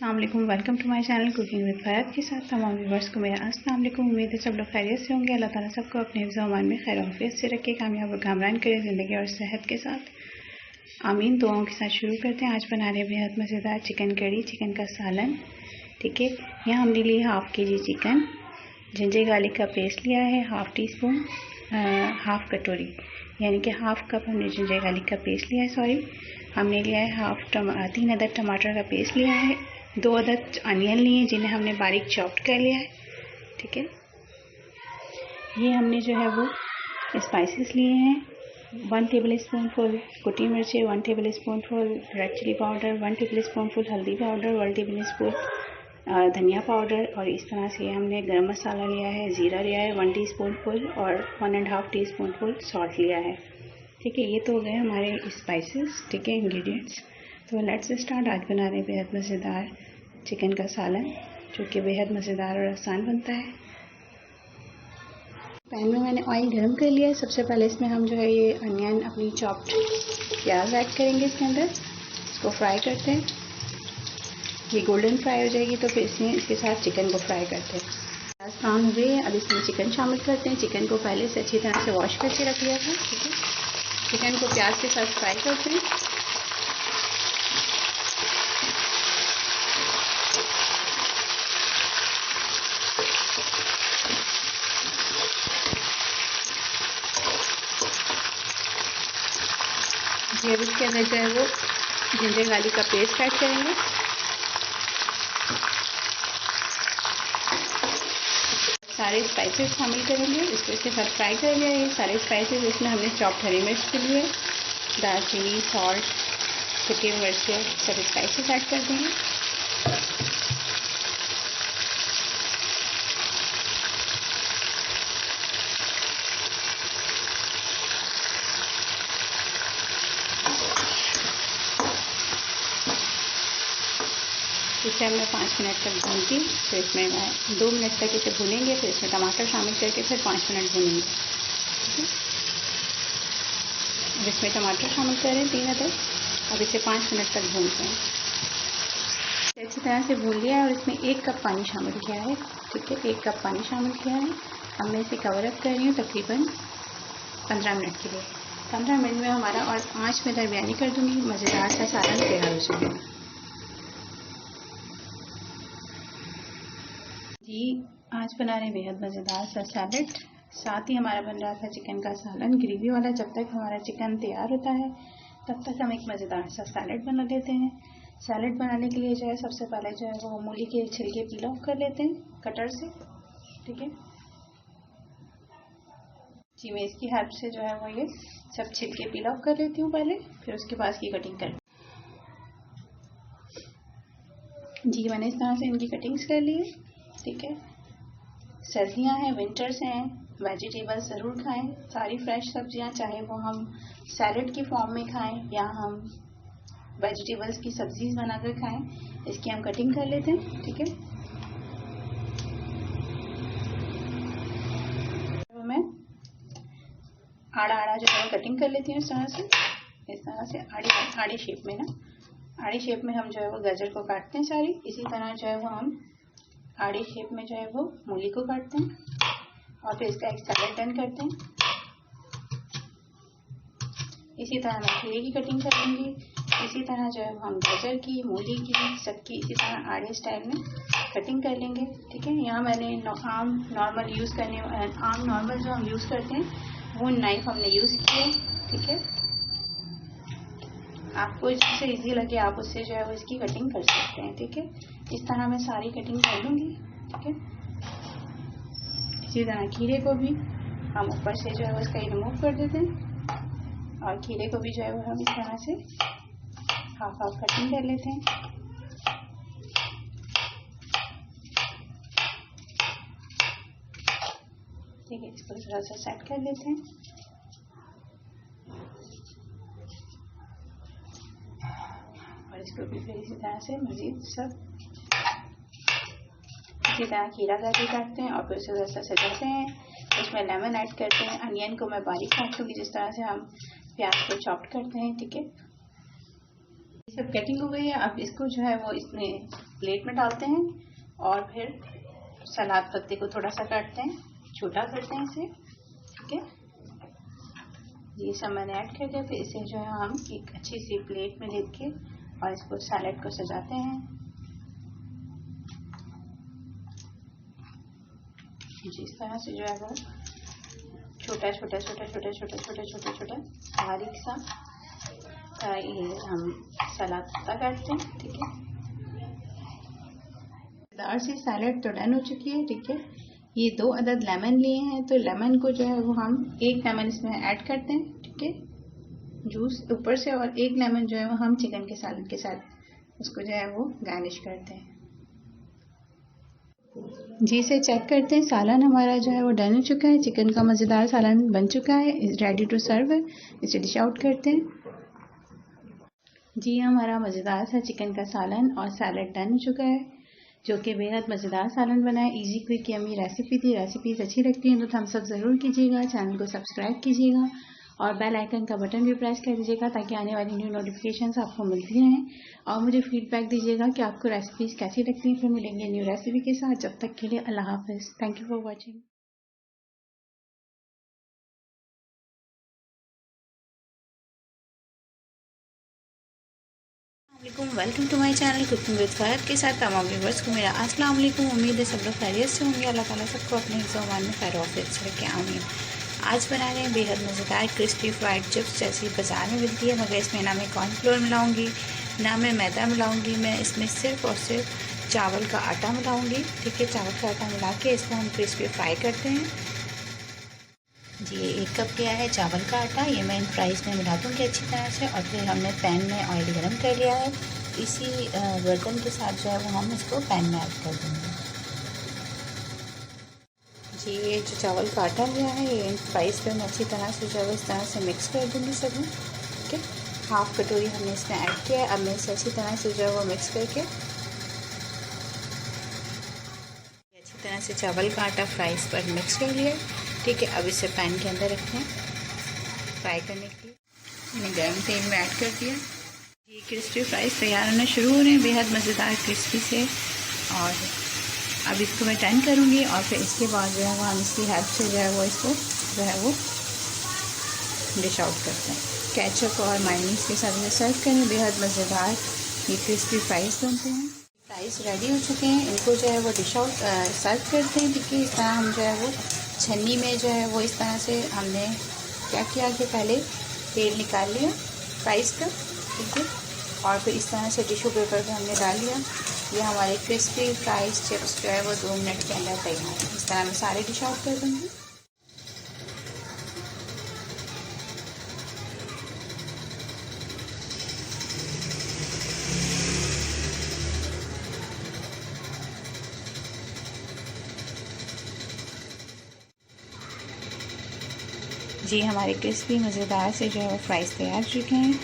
अस्सलाम वालेकुम, welcome to my channel cooking with Fayad के साथ तमाम व्यूअर्स को मेरा अस्सलाम वालेकुम। उम्मीद है सब लोग खैरियत से होंगे। अल्लाह ताला सबको अपने ज़मान में खैर आफियत से रखे, कामयाब और कामरान करे ज़िंदगी और सेहत के साथ, आमीन। दुआओं के साथ शुरू करते हैं। आज बना रहे बेहद मज़ेदार चिकन कड़ी, चिकन का सालन। ठीक है, यहाँ हमने लिए हाफ़ के जी चिकन, जिंजर गार्लिक का पेस्ट लिया है हाफ़ टी स्पून, हाफ़ कटोरी यानी कि हाफ़ कप हमने जिंजर गार्लिक का पेस्ट लिया है। सॉरी, हमने लिया है 3 अदद टमाटर का पेस्ट लिया है। 2 अदद अनियन लिए जिन्हें हमने बारीक चॉप्ड कर लिया है। ठीक है, ये हमने जो है वो स्पाइसेस लिए हैं। 1 टेबल स्पून फुल कुटी मिर्चें, 1 tablespoon full red chilli powder, 1 tablespoon full हल्दी पाउडर, 1 टेबल स्पून धनिया पाउडर, और इस तरह से हमने गरम मसाला लिया है, ज़ीरा लिया है 1 टीस्पून फुल, और 1.5 टीस्पून फुल सॉल्ट लिया है। ठीक है, ये तो हो गए हमारे स्पाइसेस। ठीक है, इंग्रेडिएंट्स। तो लेट्स स्टार्ट। आज बना रहे बेहद मज़ेदार चिकन का सालन, जो कि बेहद मज़ेदार और आसान बनता है। पैन में मैंने ऑयल गर्म कर लिया है। सबसे पहले इसमें हम जो है ये अनियन, अपनी चॉप्ड प्याज ऐड करेंगे इसके अंदर। इसको फ्राई करते हैं। ये गोल्डन फ्राई हो जाएगी तो फिर इसके साथ चिकन को फ्राई करते हैं। प्याज ब्राउन हो गई है, अब इसमें चिकन शामिल करते हैं। चिकन को पहले से अच्छी तरह से वॉश करके रख लिया था। ठीक है, चिकन को प्याज के साथ फ्राई करते हैं। जी, अब इसके अंदर जो है वो जिंजर गार्लिक का पेस्ट ऐड करेंगे। सारे स्पाइसेस शामिल करेंगे। इसको इसके साथ फ्राई कर लिया। ये सारे स्पाइसेस इसमें हमने चॉप्ड हरी मिर्च के लिए, दालचीनी, सॉल्ट, सूखी मिर्चें, सब स्पाइसेस ऐड कर देंगे। इसे हमने 5 मिनट तक भूनती, फिर इसमें 2 मिनट तक इसे भूनेंगे, फिर इसमें टमाटर शामिल करके फिर 5 मिनट भूनेंगे। ठीक है, अब इसमें टमाटर शामिल करें 3 अदद। अब इसे 5 मिनट तक भूनते हैं। अच्छी तरह से भून लिया है और इसमें 1 कप पानी शामिल किया है। ठीक है, 1 कप पानी शामिल किया है। अब मैं इसे कवर अप कर रही हूँ तकरीबन 15 मिनट के लिए। 15 मिनट में हमारा, और आँच में दरमियानी कर दूँगी, मज़ेदार सा सालन तैयार हो जाएगा। जी, आज बना रहे बेहद मज़ेदार सा सैलेड, साथ ही हमारा बन रहा था चिकन का सालन ग्रेवी वाला। जब तक हमारा चिकन तैयार होता है तब तक हम एक मज़ेदार सा सैलेड बना लेते हैं। सैलेड बनाने के लिए जो है सबसे पहले जो है वो मूली के छिलके पील ऑफ कर लेते हैं कटर से। ठीक है जी, मैं इसकी हेल्प से जो है वो ये सब छिलके पील ऑफ कर लेती हूँ पहले, फिर उसके बाद इसकी कटिंग कर। जी, मैंने इस तरह से इनकी कटिंग्स कर ली है। ठीक है, सर्दियाँ हैं, विंटर्स हैं, वेजिटेबल्स ज़रूर खाएं, सारी फ्रेश सब्जियां, चाहे वो हम सैलेड की फॉर्म में खाएं या हम वेजिटेबल्स की सब्जीज बनाकर खाएं। इसकी हम कटिंग कर लेते हैं। ठीक है, तो मैं आड़ा आड़ा जो है कटिंग कर लेती हूँ इस तरह से आड़ी शेप में ना, आड़ी शेप में हम जो है वो गाजर को काटते हैं सारी। इसी तरह जो है वो हम आड़ी शेप में जो है वो मूली को काटते हैं और फिर इसका एक सैलेड डन करते हैं। इसी तरह मैं खीरे की कटिंग करूँगी। इसी तरह जो है हम गाजर की, मूली की, सबकी इसी तरह आड़े स्टाइल में कटिंग कर लेंगे। ठीक है, यहाँ मैंने आम नॉर्मल जो हम यूज़ करते हैं वो नाइफ हमने यूज़ किया। ठीक है, आपको जिससे इजी लगे आप उससे जो है वो इसकी कटिंग कर सकते हैं। ठीक है, इस तरह मैं सारी कटिंग कर लूँगी। ठीक है, इसी तरह खीरे को भी हम ऊपर से जो है वो इसका रिमूव कर देते हैं और खीरे को भी जो है वो हम इस तरह से हाफ कटिंग कर लेते हैं। ठीक है, इसको थोड़ा सा सेट कर लेते हैं। और इसको भी फिर इसी तरह से मज़ीद सब इसी तरह खीरा गाजर काटते हैं और फिर उसे थोड़ा सा सजाते हैं। उसमें लेमन ऐड करते हैं। अनियन को मैं बारीक काट लूँगी जिस तरह से हम प्याज को चॉप्ड करते हैं। ठीक है, सब कटिंग हो गई है। अब इसको जो है वो इसमें प्लेट में डालते हैं और फिर सलाद पत्ते को थोड़ा सा काटते हैं, छोटा करते हैं इसे। ठीक है, ये सब मैंने ऐड कर दिया। फिर इसे जो है हम एक अच्छी सी प्लेट में लेके और इसको सैलेड को सजाते हैं। जिस तरह से जो है वो छोटा छोटा छोटा छोटा छोटा छोटा छोटा छोटा बारीक सा ये हम सलाद पत्ता काटते हैं। ठीक है, दार से सैलेड तो डन हो चुकी है। ठीक है, ये 2 अदद लेमन लिए हैं, तो लेमन को जो है वो हम 1 लेमन इसमें ऐड करते हैं। ठीक है, जूस ऊपर से, और 1 लेमन जो है वो हम चिकन के सालन के साथ उसको जो है वो गार्निश करते हैं। जी से चेक करते हैं, सालन हमारा जो है वो डन हो चुका है। चिकन का मज़ेदार सालन बन चुका है, इज़ रेडी टू सर्व है। इसे डिश आउट करते हैं। जी, हमारा मज़ेदार सा चिकन का सालन और सैलड डन हो चुका है, जो कि बेहद मज़ेदार सालन बना है। इजी क्विक यम्मी रेसिपी थी। रेसिपीज़ अच्छी लगती हैं तो थम्स अप ज़रूर कीजिएगा, चैनल को सब्सक्राइब कीजिएगा और बेल आइकन का बटन भी प्रेस कर दीजिएगा ताकि आने वाली न्यू नोटिफिकेशंस आपको मिलती रहें। और मुझे फीडबैक दीजिएगा कि आपको रेसिपीज़ कैसी लगती हैं। फिर मिलेंगे न्यू रेसिपी के साथ। जब तक के लिए अल्लाह हाफ़िज़। Thank you for watching. Welcome to my channel cooking with Fahad के साथ तमाम व्यूअर्स को मेरा अस्सलाम वालेकुम। उम्मीद है सब लोग खैरियत से होंगे। अल्लाह ताला सबको अपने ज़ुबान में खैर ऑफियत से रखे, आमीन। आज बना रहे हैं बेहद मज़ेदार क्रिस्पी फ्राइड चिप्स, जैसी बाज़ार में मिलती है, मगर इसमें ना मैं कॉर्नफ्लोर मिलाऊंगी ना मैं मैदा मिलाऊंगी। मैं इसमें सिर्फ़ और सिर्फ चावल का आटा मिलाऊंगी। ठीक है, चावल का आटा मिला के इसको हम क्रिस्पी फ्राई करते हैं। जी, 1 कप लिया है चावल का आटा, ये मैं इन फ्राइज़ में मिला दूँगी अच्छी तरह से। और फिर हमने पैन में ऑयल गर्म कर लिया है, इसी बर्तन के साथ जो है वो हम इसको पैन में ऐड कर देंगे। जी, ये जो चावल का आटा लिया है ये इन फ्राइज़ पे मैं अच्छी तरह से जो है इस तरह से मिक्स कर दूँगी सभी। ठीक है, 1/2 कटोरी हमने इसमें ऐड किया है। अब मैं इसे अच्छी तरह से जो है वो मिक्स करके अच्छी तरह से चावल का आटा फ्राइज़ पर मिक्स कर लिया। ठीक है, अब इसे पैन के अंदर रखते हैं फ्राई करने के लिए। मैंने गर्म तेल में ऐड कर दिया। ये क्रिस्पी फ्राइज़ तैयार होना शुरू हो रहे हैं, बेहद मज़ेदार क्रिस्पी से। और अब इसको मैं टर्न करूँगी और फिर इसके बाद जो है वो हम इसकी हेल्प से जो है वो इसको जो है वो डिश आउट करते हैं। केचप और मायोनीज़ के साथ सर्व करें, बेहद मज़ेदार ये क्रिस्पी फ्राइज़ बनते हैं। फ्राइज़ रेडी हो चुके हैं, इनको जो है वो डिश आउट सर्व करते हैं। ठीक है, इस तरह हम जो है वो छन्नी में जो है वो इस तरह से हमने क्या किया कि पहले तेल निकाल लिया फ्राइज़ का। ठीक है, और फिर इस तरह से टिश्यू पेपर पे हमने डाल लिया। ये हमारे क्रिस्पी फ्राइज़ चिप्स जो है वो 2 मिनट के अंदर तैयार है। इस तरह मैं सारे डिश आउट कर दूँगी। जी, हमारे क्रिस्पी मज़ेदार से जो है वो फ्राइज़ तैयार चुके हैं,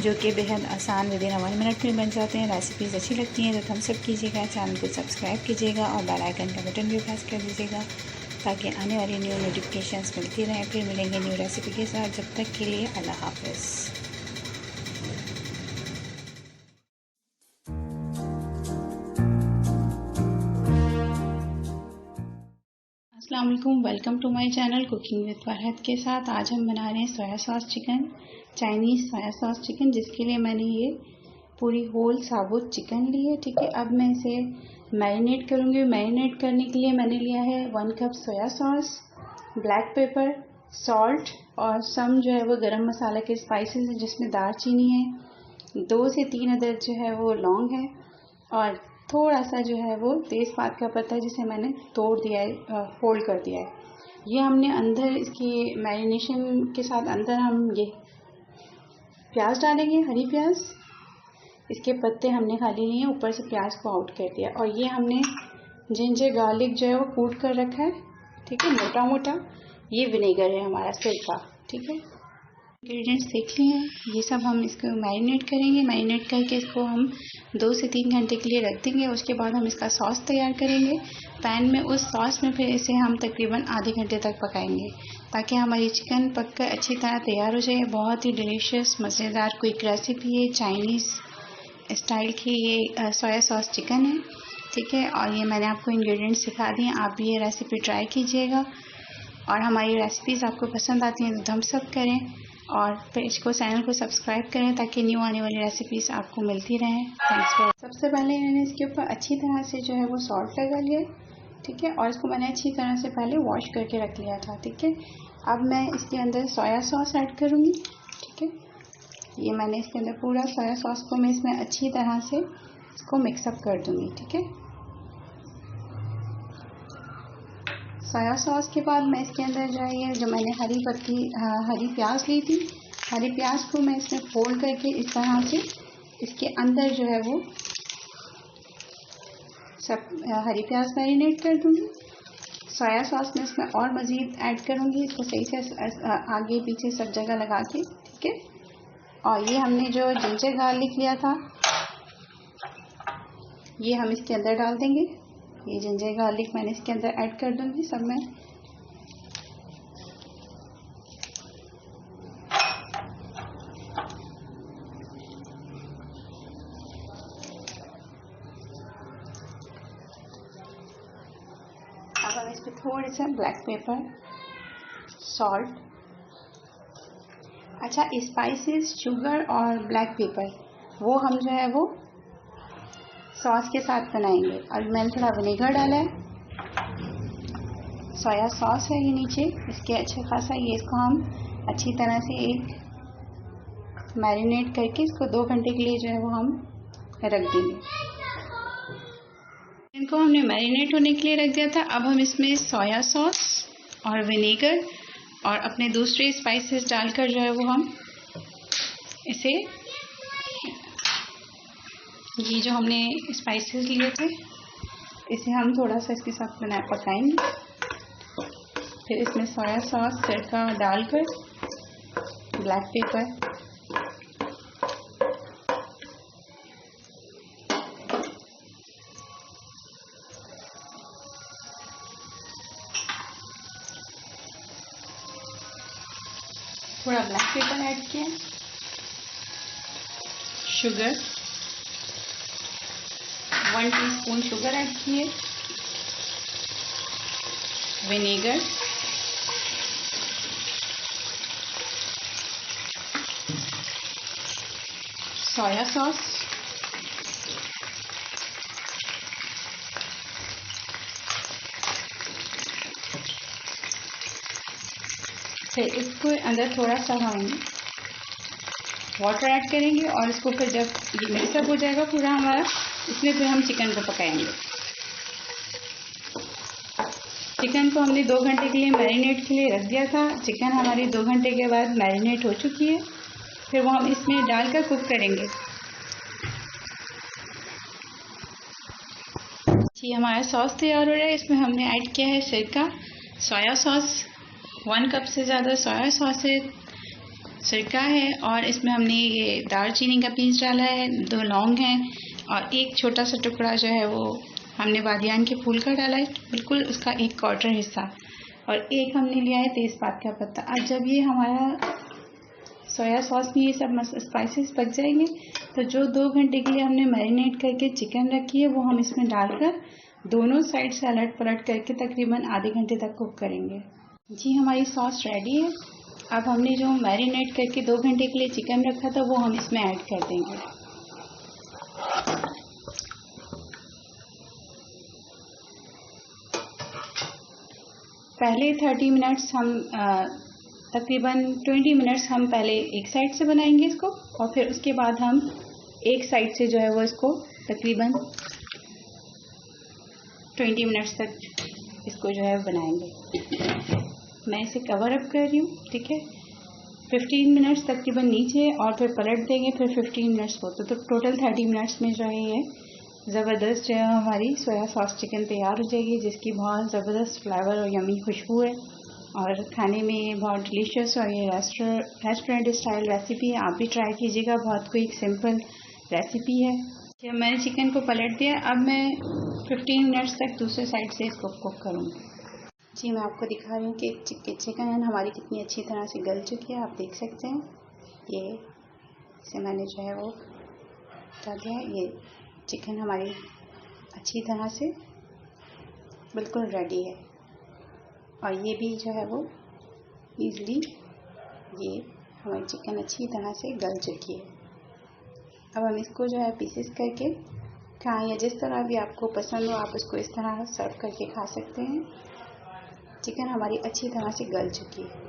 जो कि बेहद आसान विदिन 1 मिनट में बन जाते हैं। रेसिपीज़ अच्छी लगती हैं तो थम्स अप कीजिएगा, चैनल को सब्सक्राइब कीजिएगा और बेल आइकन का बटन भी प्रेस कर दीजिएगा ताकि आने वाली न्यू नोटिफिकेशंस मिलती रहें। फिर मिलेंगे न्यू रेसिपी के साथ। जब तक के लिए अल्लाह हाफ़िज़। अस्सलाम वालेकुम, welcome to my channel cooking with Fahad के साथ। आज हम बना रहे हैं soya sauce chicken, Chinese soya sauce chicken, जिसके लिए मैंने ये पूरी होल साबुत चिकन ली है। ठीक है, अब मैं इसे मैरिनेट करूँगी। मैरिनेट करने के लिए मैंने लिया है 1 cup soya sauce, black pepper, salt और सम जो है वो गरम मसाला के स्पाइसेस हैं, जिसमें दालचीनी है, 2 से 3 अदद जो है वो लौंग है और थोड़ा सा जो है वो तेज़पात का पत्ता है, जिसे मैंने तोड़ दिया है, फोल्ड कर दिया है। ये हमने अंदर इसकी मैरिनेशन के साथ अंदर हम ये प्याज डालेंगे, हरी प्याज। इसके पत्ते हमने खाली लिए हैं, ऊपर से प्याज को आउट कर दिया। और ये हमने जिंजर गार्लिक जो है वो कूट कर रखा है। ठीक है, मोटा मोटा। ये विनेगर है हमारा सिरका। ठीक है, इंग्रेडिएंट्स देख लिए हैं। ये सब हम इसको मैरिनेट करेंगे। मैरिनेट करके इसको हम 2 से 3 घंटे के लिए रख देंगे। उसके बाद हम इसका सॉस तैयार करेंगे पैन में। उस सॉस में फिर इसे हम तकरीबन आधे घंटे तक पकाएंगे ताकि हमारी चिकन पककर अच्छी तरह तैयार हो जाए। बहुत ही डिलीशियस मज़ेदार क्विक रेसिपी है, चाइनीज़ स्टाइल की ये सोया सॉस चिकन है, ठीक है। और ये मैंने आपको इंग्रेडिएंट्स सिखा दिए, आप भी ये रेसिपी ट्राई कीजिएगा। और हमारी रेसिपीज़ आपको पसंद आती हैं तो थम्स अप करें और पेज को, चैनल को सब्सक्राइब करें ताकि न्यू आने वाली रेसिपीज़ आपको मिलती रहें। Thanks for. सबसे पहले मैंने इसके ऊपर अच्छी तरह से जो है वो सॉल्ट लगा लिया, ठीक है। और इसको मैंने अच्छी तरह से पहले वॉश करके रख लिया था, ठीक है। अब मैं इसके अंदर सोया सॉस ऐड करूँगी, ठीक है। ये मैंने इसके अंदर पूरा सोया सॉस को मैं इसमें अच्छी तरह से इसको मिक्सअप कर दूँगी, ठीक है। सोया सॉस के बाद मैं इसके अंदर जो है ये जो मैंने हरी प्याज ली थी, हरी प्याज को मैं इसमें फोल्ड करके इस तरह से इसके अंदर जो है वो सब हरी प्याज मैरिनेट कर दूँगी। सोया सॉस में इसमें और मज़ीद ऐड करूँगी, इसको सही से आगे पीछे सब जगह लगा के, ठीक है। और ये हमने जो जिंजर गार्लिक लिया था ये हम इसके अंदर डाल देंगे। ये जिंजर गार्लिक मैंने इसके अंदर ऐड कर दूँगी सब में। अब हम इस पर थोड़े से ब्लैक पेपर, सॉल्ट, अच्छा स्पाइसेस, शुगर और ब्लैक पेपर वो हम जो है वो सॉस के साथ बनाएंगे। और मैंने थोड़ा विनेगर डाला है, सोया सॉस है ये नीचे इसके अच्छा खासा, ये इसको हम अच्छी तरह से एक मैरिनेट करके इसको 2 घंटे के लिए जो है वो हम रख देंगे। इनको हमने मैरिनेट होने के लिए रख दिया था। अब हम इसमें सोया सॉस और विनेगर और अपने दूसरे स्पाइसेस डालकर जो है वो हम इसे, ये जो हमने स्पाइसेस लिए थे इसे हम थोड़ा सा इसके साथ पकाएंगे। फिर इसमें सोया सॉस सिरका डालकर, ब्लैक पेपर, थोड़ा ब्लैक पेपर ऐड किया, शुगर 1 टीस्पून शुगर ऐड किए, विनेगर, सोया सॉस, फिर इसको अंदर थोड़ा सा हम वाटर ऐड करेंगे और इसको फिर जब ये मिक्सअप हो जाएगा पूरा हमारा, इसमें फिर हम चिकन को पकाएंगे। चिकन को हमने 2 घंटे के लिए मैरिनेट के लिए रख दिया था। चिकन हमारी 2 घंटे के बाद मैरिनेट हो चुकी है, फिर वो हम इसमें डालकर कुक करेंगे। जी हमारा सॉस तैयार हो रहा है। इसमें हमने ऐड किया है सिरका, सोया सॉस 1 कप से ज़्यादा सोया सॉस है, सिरका है, और इसमें हमने ये दालचीनी का पीस डाला है, 2 लौंग हैं और एक छोटा सा टुकड़ा जो है वो हमने बादियान के फूल का डाला है, बिल्कुल उसका 1/4 हिस्सा, और एक हमने लिया है तेज़पात का पत्ता। अब जब ये हमारा सोया सॉस में ये सब स्पाइसेस पक जाएंगे तो जो 2 घंटे के लिए हमने मैरिनेट करके चिकन रखी है वो हम इसमें डालकर दोनों साइड से अलट पलट करके तकरीबन आधे घंटे तक कुक करेंगे। जी हमारी सॉस रेडी है। अब हमने जो मैरिनेट करके 2 घंटे के लिए चिकन रखा था वो हम इसमें ऐड कर देंगे। पहले 30 मिनट्स हम तकरीबन 20 मिनट्स हम पहले एक साइड से बनाएंगे इसको, और फिर उसके बाद हम एक साइड से जो है वो इसको तकरीबन 20 मिनट्स तक इसको जो है बनाएंगे। मैं इसे कवर अप कर रही हूँ, ठीक है। 15 मिनट्स तकरीबन नीचे और फिर पलट देंगे, फिर 15 मिनट्स को, तो टोटल 30 मिनट्स में जो है ये ज़बरदस्त जो है हमारी सोया सॉस चिकन तैयार हो जाएगी, जिसकी बहुत ज़बरदस्त फ्लेवर और यमी खुशबू है और खाने में ये बहुत डिलीशियस, और ये रेस्टोरेंट स्टाइल रेसिपी है। आप भी ट्राई कीजिएगा, बहुत क्विक सिंपल रेसिपी है। जब मैंने चिकन को पलट दिया, अब मैं 15 मिनट्स तक दूसरे साइड से इसको कुक करूँगी। जी मैं आपको दिखा रही हूँ कि चिकन हमारी कितनी अच्छी तरह से गल चुकी है, आप देख सकते हैं। ये इसे मैंने जो है वो डाल दिया। ये चिकन हमारी अच्छी तरह से बिल्कुल रेडी है और ये भी जो है वो ईज़िली ये हमारी चिकन अच्छी तरह से गल चुकी है। अब हम इसको जो है पीसेस करके खाएं या जिस तरह भी आपको पसंद हो आप उसको इस तरह सर्व करके खा सकते हैं। चिकन हमारी अच्छी तरह से गल चुकी है।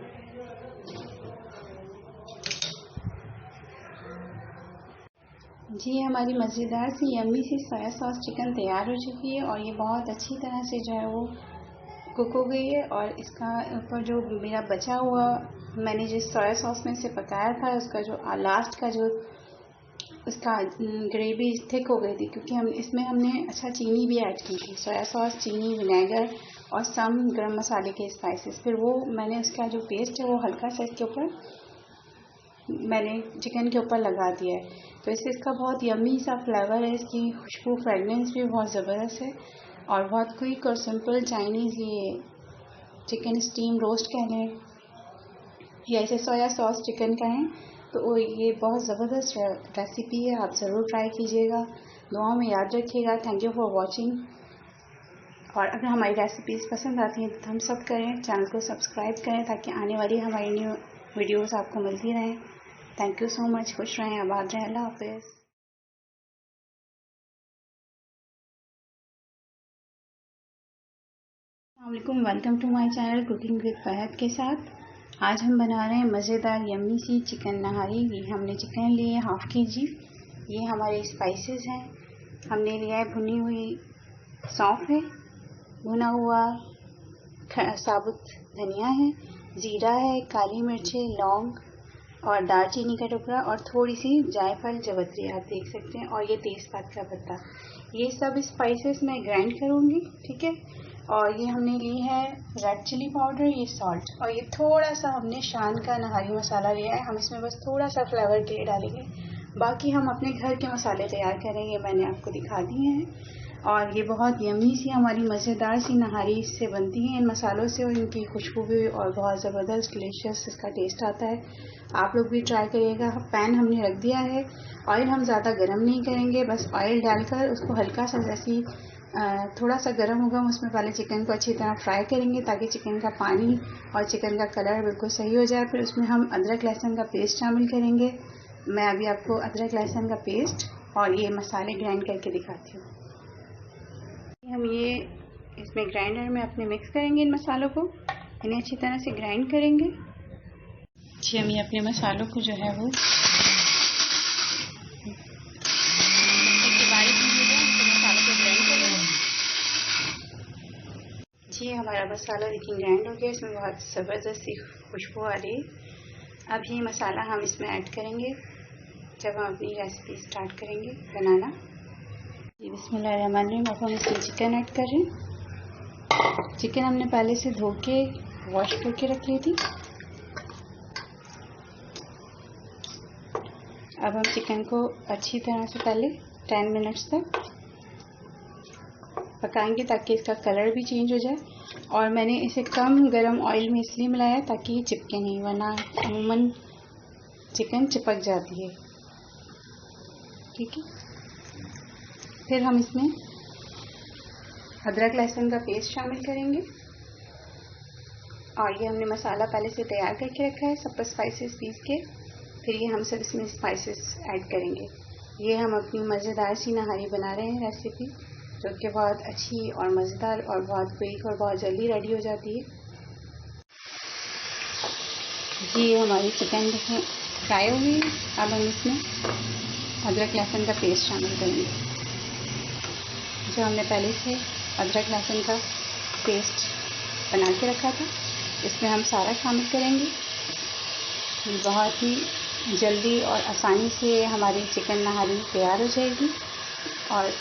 जी हमारी मज़ेदार सी यम्मी सी सोया सॉस चिकन तैयार हो चुकी है और ये बहुत अच्छी तरह से जो है वो कुक हो गई है। और इसका ऊपर जो मेरा बचा हुआ मैंने जिस सोया सॉस में से पकाया था उसका जो लास्ट का जो उसका ग्रेवी थिक हो गई थी क्योंकि हमने अच्छा चीनी भी ऐड की थी। सोया सॉस, चीनी, विनेगर और सम गरम मसाले के स्पाइसेस। फिर वो मैंने उसका जो पेस्ट है वो हल्का सा इसके ऊपर मैंने चिकन के ऊपर लगा दिया है। तो इससे इसका बहुत यम्मी सा फ्लेवर है। इसकी खुशबू फ्रेगनेंस भी बहुत ज़बरदस्त है और बहुत क्विक और सिंपल चाइनीज़ ये चिकन स्टीम रोस्ट कह लें या इसे सोया सॉस चिकन कहें तो ये बहुत ज़बरदस्त रेसिपी है। आप ज़रूर ट्राई कीजिएगा। दुआओं में याद रखिएगा। Thank you for watching. और अगर हमारी रेसिपीज़ पसंद आती हैं तो थम्स अप करें, चैनल को सब्सक्राइब करें ताकि आने वाली हमारी न्यू वीडियोज़ आपको मिलती रहें। Thank you so much. खुश रहें, आबाद रहें। अल्लाह हाफ़िज़। अस्सलामुअलैकुम, welcome to my channel cooking with Fahad के साथ। आज हम बना रहे हैं मज़ेदार यम्मी सी चिकन नहारी। ये हमने चिकन लिए है 1/2 kg। ये हमारे स्पाइसेस हैं। हमने लिया है भुनी हुई सौंफ है, भुना हुआ साबुत धनिया है, ज़ीरा है, काली मिर्चें, लौंग और दालचीनी का टुकड़ा और थोड़ी सी जायफल जवत्री आप देख सकते हैं और ये तेज़पात का पत्ता। ये सब स्पाइसेस मैं ग्राइंड करूँगी, ठीक है। और ये हमने ली है रेड चिली पाउडर, ये सॉल्ट और ये थोड़ा सा हमने शान का नहारी मसाला लिया है। हम इसमें बस थोड़ा सा फ्लेवर के लिए डालेंगे, बाकी हम अपने घर के मसाले तैयार करेंगे, मैंने आपको दिखा दिए हैं। और ये बहुत यम्मी सी हमारी मज़ेदार सी नहारी इससे बनती है इन मसालों से और इनकी खुशबू भी और बहुत ज़बरदस्त डिलीशियस इसका टेस्ट आता है। आप लोग भी ट्राई करिएगा। पैन हमने रख दिया है। ऑयल हम ज़्यादा गर्म नहीं करेंगे, बस ऑयल डालकर उसको हल्का सा जैसी थोड़ा सा गर्म होगा उसमें पहले चिकन को अच्छी तरह फ्राई करेंगे ताकि चिकन का पानी और चिकन का कलर बिल्कुल सही हो जाए। फिर उसमें हम अदरक लहसुन का पेस्ट शामिल करेंगे। मैं अभी आपको अदरक लहसुन का पेस्ट और ये मसाले ग्राइंड करके दिखाती हूँ। हम ये इसमें ग्राइंडर में अपने मिक्स करेंगे इन मसालों को, इन्हें अच्छी तरह से ग्राइंड करेंगे। जी हम ये अपने मसालों को जो है वो जी हमारा मसाला लेकिन ग्राइंड हो गया। इसमें बहुत ज़बरदस्त सी खुशबू आ रही है। अब ये मसाला हम इसमें ऐड करेंगे जब हम अपनी रेसिपी स्टार्ट करेंगे बनाना। जी बिस्मिल्लाहिर्रहमानिर्रहीम। अब हम इसमें चिकन ऐड कर रहे हैं। चिकन हमने पहले से धो के वॉश करके रख ली थी। अब हम चिकन को अच्छी तरह से पहले 10 मिनट्स तक पकाएंगे ताकि इसका कलर भी चेंज हो जाए। और मैंने इसे कम गरम ऑयल में इसलिए मिलाया ताकि ये चिपके नहीं, वरना अमूमन चिकन चिपक जाती है, ठीक है। फिर हम इसमें अदरक लहसुन का पेस्ट शामिल करेंगे और ये हमने मसाला पहले से तैयार करके रखा है सब स्पाइसेस पीस के। फिर ये हम सब इसमें स्पाइसेस ऐड करेंगे। ये हम अपनी मज़ेदार सी नहारी बना रहे हैं रेसिपी, जो कि बहुत अच्छी और मज़ेदार और बहुत क्विक और बहुत जल्दी रेडी हो जाती है। जी हमारी चिकन फ्राई हो गई। अब हम इसमें अदरक लहसुन का पेस्ट शामिल करेंगे। जो हमने पहले से अदरक लहसुन का पेस्ट बना के रखा था इसमें हम सारा शामिल करेंगे। बहुत ही जल्दी और आसानी से हमारी चिकन नहारी तैयार हो जाएगी और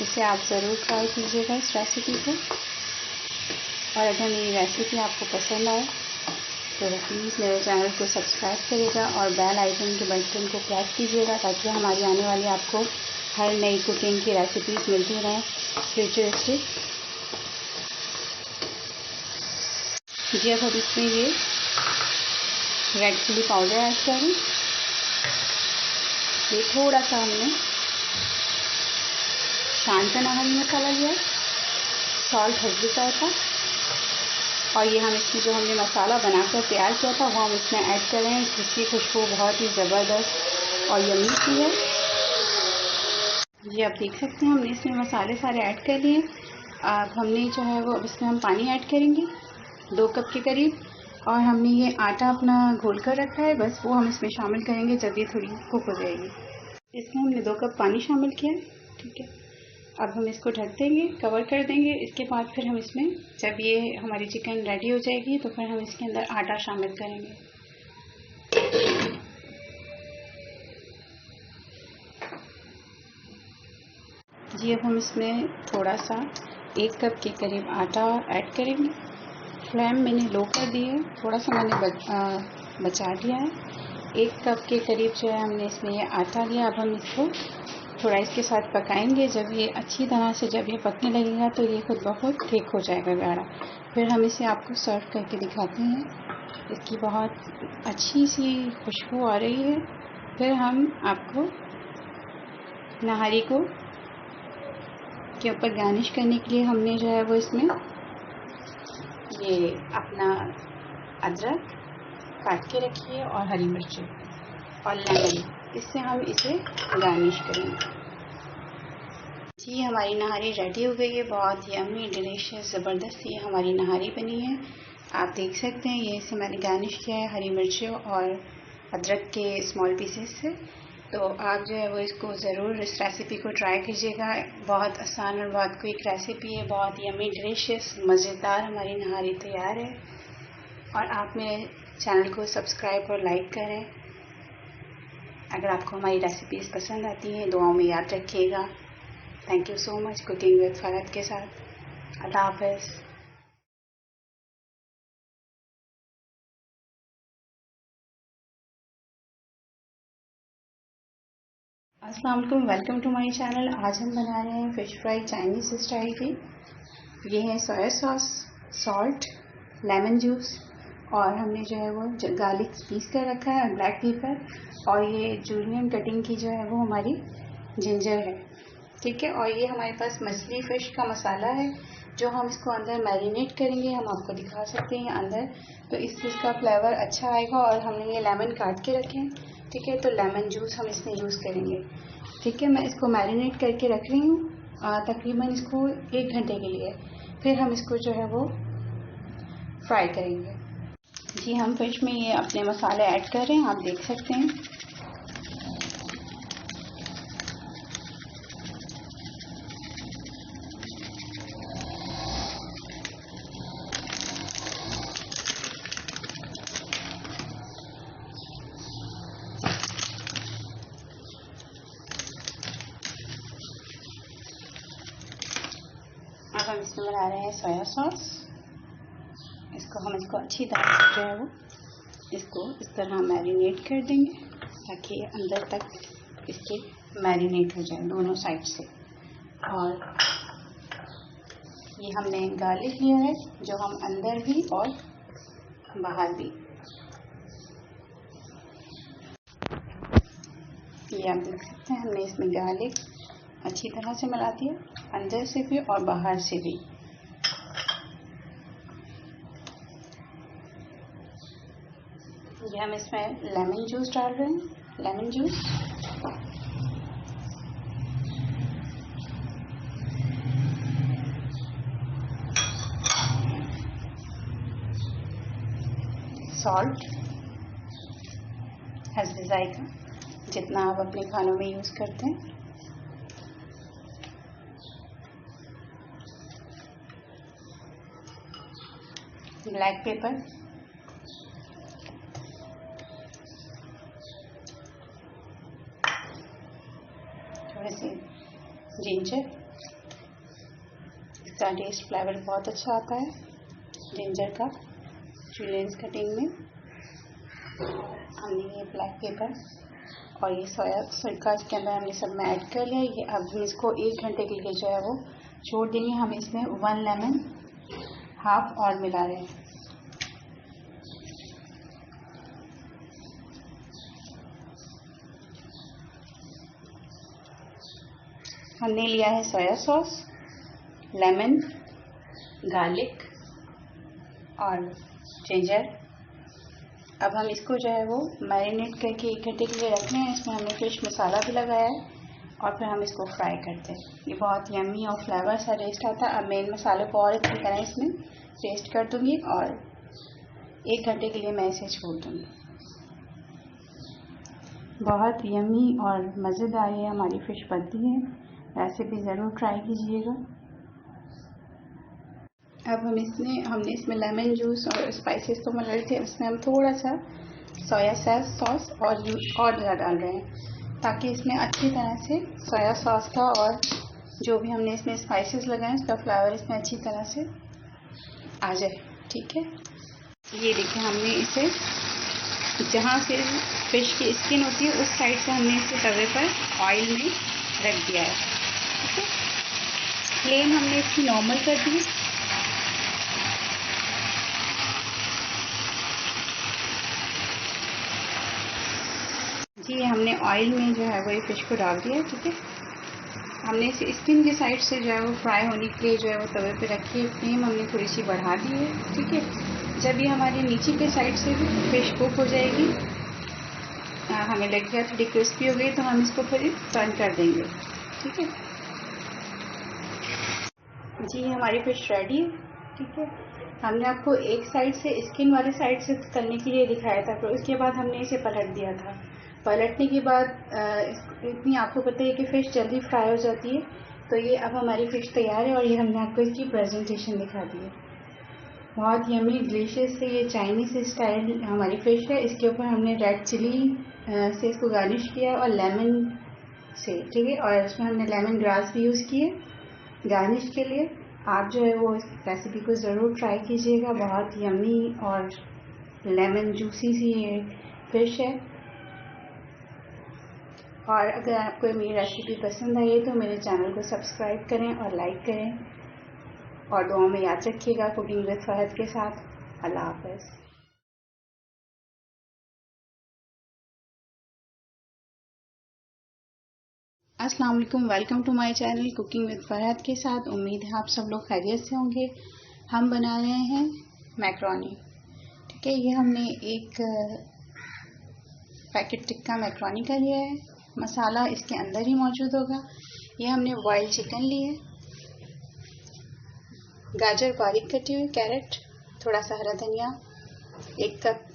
इसे आप ज़रूर ट्राई कीजिएगा इस रेसिपी को। और अगर मेरी रेसिपी आपको पसंद आए तो प्लीज़ मेरे चैनल को सब्सक्राइब करिएगा और बेल आइकन के बटन को प्रेस कीजिएगा ताकि हमारी आने वाली आपको हर नई कुकिंग की रेसिपीज़ मिलती रहें फ्यूचरिस्टिक। जी अब हम इसमें ये रेड चिली पाउडर ऐड करें। ये थोड़ा सा हमने कान का नहरी मसाला लिया है, सॉल्ट हल्दी का था, और ये हम इसमें जो हमने मसाला बनाकर तैयार किया था वो हम इसमें ऐड कर रहे हैं, जिसकी खुशबू बहुत ही ज़बरदस्त और यम्मी सी है। जी आप देख सकते हैं हमने इसमें मसाले सारे ऐड कर लिए। अब हमने जो है वो इसमें हम पानी ऐड करेंगे 2 कप के करीब, और हमने ये आटा अपना घोल कर रखा है, बस वो हम इसमें शामिल करेंगे जब ये थोड़ी कुक हो जाएगी। इसमें हमने 2 कप पानी शामिल किया है, ठीक है। अब हम इसको ढक देंगे, कवर कर देंगे। इसके बाद फिर हम इसमें जब ये हमारी चिकन रेडी हो जाएगी तो फिर हम इसके अंदर आटा शामिल करेंगे। जी अब हम इसमें थोड़ा सा 1 कप के करीब आटा ऐड करेंगे। फ्लेम मैंने लो कर दी है, थोड़ा सा मैंने बचा दिया है। 1 कप के करीब जो है हमने इसमें ये आटा लिया। अब हम इसको थोड़ा इसके साथ पकाएंगे। जब ये अच्छी तरह से जब ये पकने लगेगा तो ये खुद ब खुद ठीक हो जाएगा गाढ़ा। फिर हम इसे आपको सर्व करके दिखाते हैं। इसकी बहुत अच्छी सी खुशबू आ रही है। फिर हम आपको नहारी को के ऊपर गार्निश करने के लिए हमने जो है वो इसमें ये अपना अदरक काट के रखी है और हरी मिर्ची और लेमन, इससे हम इसे गार्निश करेंगे। जी हमारी नहारी रेडी हो गई है, बहुत ही यम्मी डिलीशियस ज़बरदस्त ये हमारी नहारी बनी है। आप देख सकते हैं ये इसे मैंने गार्निश किया है हरी मिर्चियों और अदरक के स्मॉल पीसेस से। तो आप जो है वो इसको ज़रूर इस रेसिपी को ट्राई कीजिएगा। बहुत आसान और बहुत क्विक रेसिपी है, बहुत यम्मी डिलीशियस मज़ेदार हमारी नहारी तैयार है। और आप मेरे चैनल को सब्सक्राइब और लाइक करें। अगर आपको हमारी रेसिपीज़ पसंद आती हैं दुआओं में याद रखिएगा। Thank you so much. Cooking with Farhat के साथ अल्लाह हाफ़िज़। अस्सलाम वालेकुम, वेलकम टू माय चैनल। आज हम बना रहे हैं फ़िश फ्राई चाइनीज़ स्टाइल की। ये है soya sauce, salt, lemon juice, और हमने जो है वो गार्लिक पीस कर रखा है और ब्लैक पेपर, और ये जूलियन कटिंग की जो है वो हमारी जिंजर है, ठीक है। और ये हमारे पास मछली फ़िश का मसाला है जो हम इसको अंदर मैरिनेट करेंगे। हम आपको दिखा सकते हैं अंदर, तो इससे इसका फ्लेवर अच्छा आएगा। और हमने ये लेमन काट के रखे हैं, ठीक है, तो लेमन जूस हम इसमें यूज़ करेंगे, ठीक है। मैं इसको मैरिनेट करके रख रही हूँ तकरीबन इसको 1 घंटे के लिए। फिर हम इसको जो है वो फ्राई करेंगे। जी हम फ़िश में ये अपने मसाले ऐड कर रहे हैं, आप देख सकते हैं। अब हम इसमें बना रहे हैं सोया सॉस। हम इसको अच्छी तरह से जो है वो इसको इस तरह मैरिनेट कर देंगे ताकि अंदर तक इसके मैरिनेट हो जाए दोनों साइड से। और ये हमने गार्लिक लिया है जो हम अंदर भी और बाहर भी, ये आप देख सकते हैं हमने इसमें गार्लिक अच्छी तरह से मिला दिया, अंदर से भी और बाहर से भी। ये हम इसमें लेमन जूस डाल रहे हैं, लेमन जूस, सॉल्ट हस्बे जायका, जितना आप अपने खानों में यूज़ करते हैं, ब्लैक पेपर, थोड़े से जिंजर, इसका टेस्ट फ्लेवर बहुत अच्छा आता है जिंजर का। जुलियन कटिंग में हमने ये ब्लैक पेपर और ये सोया सिरका के अंदर हमने सब में ऐड कर लिया। ये अब हम इसको 1 घंटे के लिए जो है वो छोड़ देंगे। हम इसमें 1 लेमन हाफ और मिला रहे हैं। हमने लिया है सोया सॉस, लेमन, गार्लिक और जिंजर। अब हम इसको जो है वो मैरिनेट करके 1 घंटे के लिए रखना है। इसमें हमने फिश मसाला भी लगाया है और फिर हम इसको फ्राई करते हैं। ये बहुत यम्मी और फ्लेवर सा टेस्ट आता है। अब मैं इन मसालों को और अच्छी तरह इसमें पेस्ट कर दूँगी और 1 घंटे के लिए मैं इसे छोड़ दूँगी। बहुत यम्मी और मज़ेदार ये हमारी फ़िश बनती है। रेसिपी ज़रूर ट्राई कीजिएगा। अब हमने इसमें लेमन जूस और स्पाइसेस तो मिला रहे थे, उसमें हम थोड़ा सा सोया सॉस और डाल रहे हैं ताकि इसमें अच्छी तरह से सोया सॉस का और जो भी हमने इसमें स्पाइसेस लगाए उसका फ्लेवर इसमें अच्छी तरह से आ जाए। ठीक है, ये देखिए हमने इसे जहाँ से फिश की स्किन होती है उस साइड से हमने इसे तवे पर ऑयल में रख दिया है। ठीक है, फ्लेम हमने इसकी नॉर्मल कर दी। जी हमने ऑयल में जो है वो ये फिश को डाल दिया है। ठीक है, हमने इसे स्किन के साइड से जो है वो फ्राई होने के लिए जो है वो तवे पे रखी है। फ्लेम हमने थोड़ी सी बढ़ा दी है। ठीक है, जब ये हमारे नीचे के साइड से भी फिश कुक हो जाएगी, हमें लग गया थोड़ी क्रिस्पी हो गई तो हम इसको फिर टर्न कर देंगे। ठीक है जी, हमारी फिश रेडी है। ठीक है, हमने आपको एक साइड से स्किन वाले साइड से करने के लिए दिखाया था, फिर उसके बाद हमने इसे पलट दिया था। पलटने के बाद इतनी आपको पता है कि फ़िश जल्दी फ्राई हो जाती है। तो ये अब हमारी फ़िश तैयार है और ये हमने आपको इसकी प्रेजेंटेशन दिखा दी है। बहुत यम्मी डिलीशियस से ये चाइनीज़ स्टाइल हमारी फ़िश है। इसके ऊपर हमने रेड चिली से इसको गार्निश किया और लेमन से। ठीक है, और इसमें हमने लेमन ग्रास भी यूज़ किए गार्निश के लिए। आप जो है वो इस रेसिपी को ज़रूर ट्राई कीजिएगा। बहुत यम्मी और लेमन जूसी सी ये फ़िश है। और अगर आपको मेरी रेसिपी पसंद आई तो मेरे चैनल को सब्सक्राइब करें और लाइक करें और दुआओं में याद रखिएगा। कुकिंग विद फहद के साथ। अल्लाह हाफ़िज़। अस्सलाम वालेकुम, welcome to my channel cooking with Fahad के साथ। उम्मीद है आप सब लोग खैरियत से होंगे। हम बना रहे हैं मैक्रोनी। ठीक है, ये हमने एक पैकेट टिक्का मैक्रोनी का लिया है। मसाला इसके अंदर ही मौजूद होगा। ये हमने बॉइल्ड चिकन लिए, गाजर बारीक कटी हुई, कैरेट, थोड़ा सा हरा धनिया, 1 cup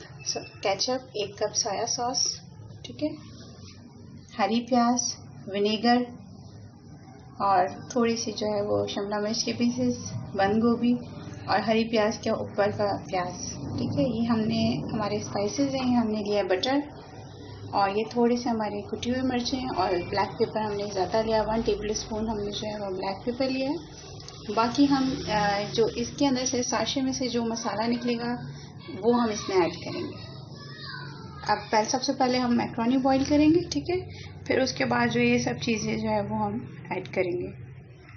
ketchup, 1 cup soya sauce. ठीक है, हरी प्याज, विनेगर और थोड़ी सी जो है वो शिमला मिर्च के पीसेस, बंद गोभी और हरी प्याज के ऊपर का प्याज। ठीक है, ये हमने हमारे स्पाइसेस हैं। हमने लिया बटर और ये थोड़े से हमारे कुटी हुई मिर्चें और ब्लैक पेपर हमने ज़्यादा लिया। 1 टेबल स्पून हमने जो है वो ब्लैक पेपर लिया है। बाकी हम जो इसके अंदर से साशे में से जो मसाला निकलेगा वो हम इसमें ऐड करेंगे। अब सबसे पहले हम मैक्रोनी बॉईल करेंगे। ठीक है, फिर उसके बाद जो ये सब चीज़ें जो है वो हम ऐड करेंगे।